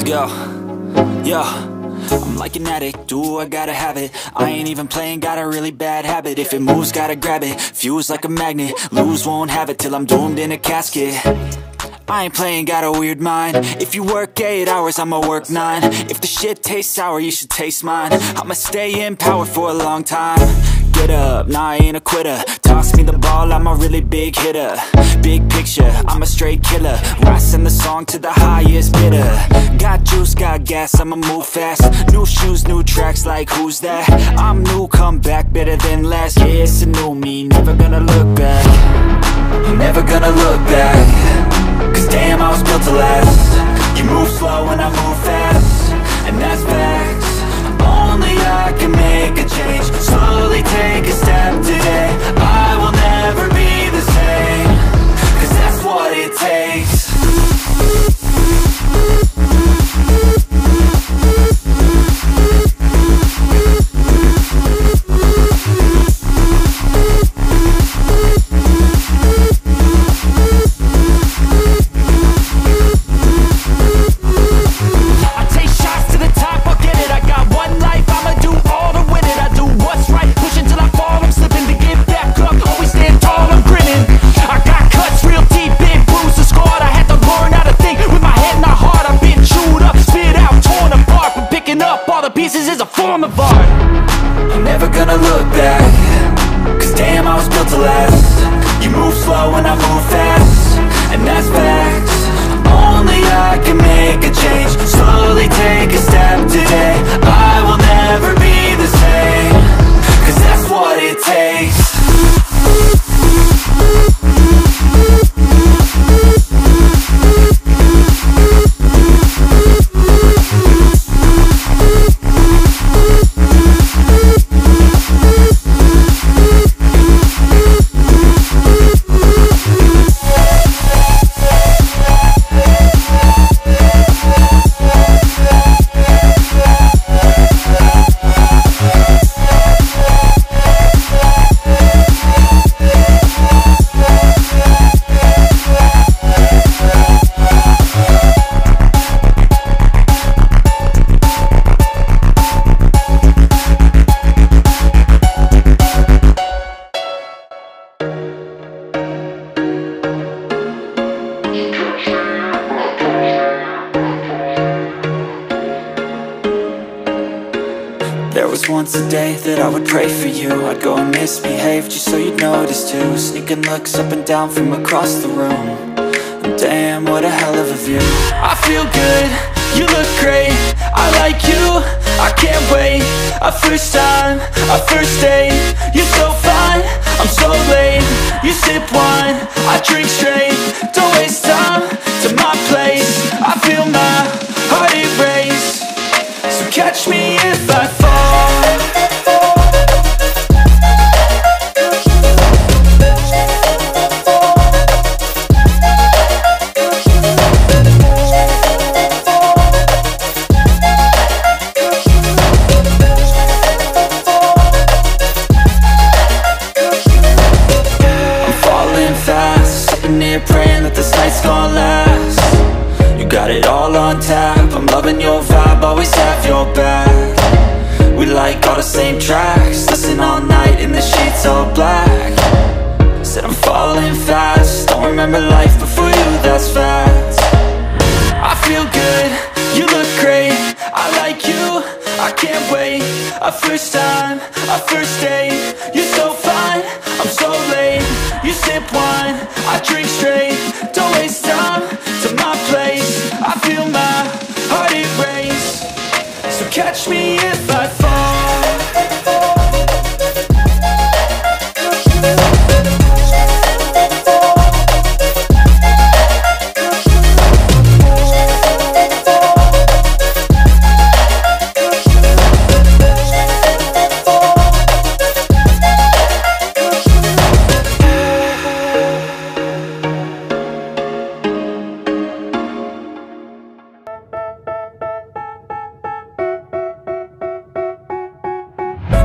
Let's go. Yeah, I'm like an addict, do I gotta have it. I ain't even playing, got a really bad habit. If it moves, gotta grab it, fuse like a magnet. Lose, won't have it till I'm doomed in a casket. I ain't playing, got a weird mind. If you work 8 hours, I'ma work 9. If the shit tastes sour, you should taste mine. I'ma stay in power for a long time. Get up, nah, I ain't a quitter. Toss me the ball, I'm a really big hitter. Big picture, I'm a straight killer. I send the song to the highest bidder. Got juice, got gas, I'ma move fast. New shoes, new tracks, like who's that? I'm new, come back, better than last. Yeah, it's a new me, never gonna look back. Never gonna look back. Cause damn, I was built to last. You move slow and I move fast, and that's facts. Only I can make a change. Slowly take a step today. I will never be the same. Cause that's what it takes. Pieces is a form of art. I'm never gonna look back. Cause damn, I was built to last. You move slow and I move fast, and that's facts. Only I can make a change. Slowly take a step today. I will never be the same. Cause that's what it takes. Once a day that I would pray for you. I'd go and misbehave just so you'd notice too. Sneaking looks up and down from across the room. And damn, what a hell of a view. I feel good, you look great. I like you, I can't wait. A first time, a first date. You're so fine, I'm so late. You sip wine, I drink straight. Don't waste time to my place. I feel my heart erase. So catch me if I fall. Praying that this night's gonna last. You got it all on tap. I'm loving your vibe, always have your back. We like all the same tracks. Listen all night in the sheets all black. Said I'm falling fast. Don't remember life before you, that's fact. I feel good, you look great. I like you, I can't wait. A first time, a first date. You're so fine, I'm so late. You sip wine, I drink straight. Don't waste time to my place. I feel my heart erase. So catch me if I fall.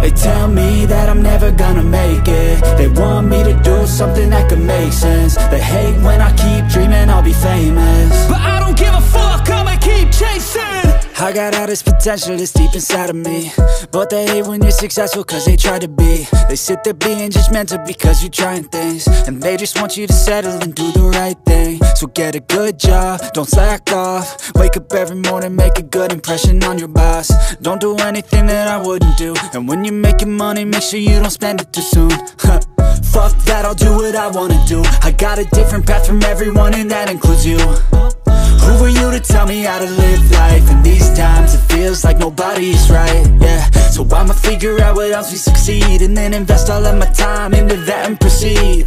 They tell me that I'm never gonna make it. They want me to do something that could make sense. They hate when I keep dreaming I'll be famous, but I don't give a fuck, I'ma keep chasing. got all this potential that's deep inside of me, but they hate when you're successful cause they try to be. They sit there being judgmental because you're trying things, and they just want you to settle and do the right thing. So get a good job, don't slack off. Wake up every morning, make a good impression on your boss. Don't do anything that I wouldn't do, and when you're making money, make sure you don't spend it too soon. Fuck that, I'll do what I wanna do. I got a different path from everyone, and that includes you. Who are you to tell me how to live life? In these times it feels like nobody's right, yeah. So I'ma figure out what else we succeed, and then invest all of my time into that and proceed.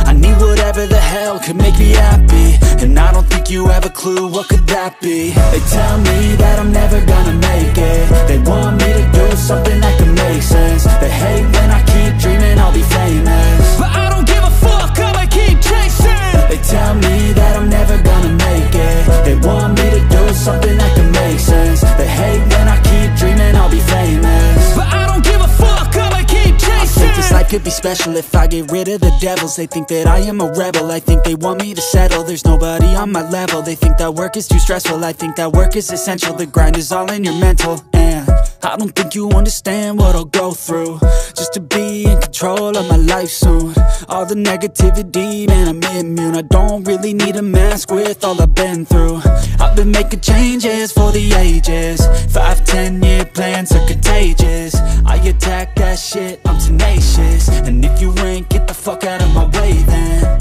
I need whatever the hell could make me happy, and I don't think you have a clue what could that be. They tell me that I'm never gonna make it. They want me to do something that can make sense. They hate when I keep dreaming I'll be famous, but I don't give a fuck, I'ma keep chasing. They tell me that I'm never gonna make it. They want me to do something that can make sense. They hate when I keep dreaming I'll be famous, but I don't give a fuck, I'ma keep chasing. I think this life could be special if I get rid of the devils. They think that I am a rebel, I think they want me to settle. There's nobody on my level. They think that work is too stressful, I think that work is essential. The grind is all in your mental, and I don't think you understand what I'll go through just to be in control of my life soon. All the negativity, man, I'm immune. I don't really need a mask with all I've been through. I've been making changes for the ages. 5-10 year plans are contagious. I attack that shit, I'm tenacious. And if you ain't, get the fuck out of my way then.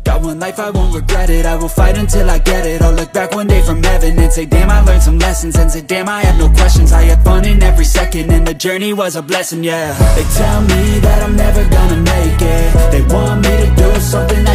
Got one life, I won't regret it. I will fight until I get it. I'll look back one day from heaven and say, damn, I learned some lessons. And say, damn, I had no questions. I had fun in every second, and the journey was a blessing, yeah. They tell me that I'm never gonna make it. They want me to do something that